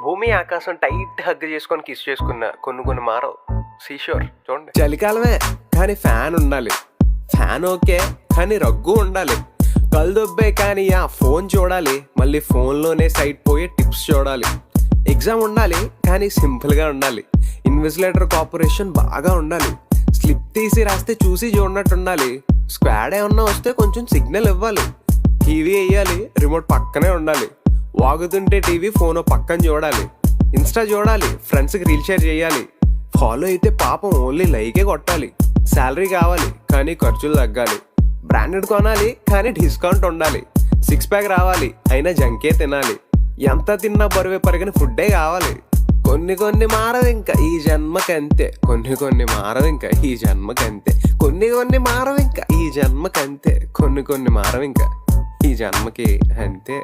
భూమి ఆకాశం tight hug చేసుకొని కిస్ చేసుకున్న కొన్ని మారవు. సీషోర్ చూడండి. చలికాలమే కానీ ఫ్యాన్ ఉండాలి, ఫ్యాన్ ఓకే కానీ రగ్గు ఉండాలి. కళ్ళు దొబ్బే కానీ ఆ ఫోన్ చూడాలి, మళ్ళీ ఫోన్లోనే సైట్ పోయే టిప్స్ చూడాలి. ఎగ్జామ్ ఉండాలి కానీ సింపుల్గా ఉండాలి. ఇన్విజిలేటర్ కార్పొరేషన్ బాగా ఉండాలి. స్లిప్ తీసి రాస్తే చూసి చూడనట్టు ఉండాలి. స్క్వాడ్ ఏమన్నా వస్తే కొంచెం సిగ్నల్ ఇవ్వాలి. టీవీ వేయాలి, రిమోట్ పక్కనే ఉండాలి. వాగుతుంటే టీవీ ఫోన్ పక్కన చూడాలి. ఇన్స్టా చూడాలి, ఫ్రెండ్స్కి రీల్ షేర్ చేయాలి. ఫాలో అయితే పాపం ఓన్లీ లైకే కొట్టాలి. శాలరీ కావాలి కానీ ఖర్చులు తగ్గాలి. బ్రాండెడ్ కొనాలి కానీ డిస్కౌంట్ ఉండాలి. 6 ప్యాక్ రావాలి అయినా జంకే తినాలి. ఎంత తిన్నా బరువే పరిగిన ఫుడ్డే కావాలి. కొన్ని మారవు ఇంకా ఈ జన్మకంతే, కొన్ని మారవు ఇంకా ఈ జన్మకంతే, కొన్ని మారవు ఇంకా ఈ జన్మకంతే, కొన్ని మారవు ఇంకా ఈ జన్మకి అంతే.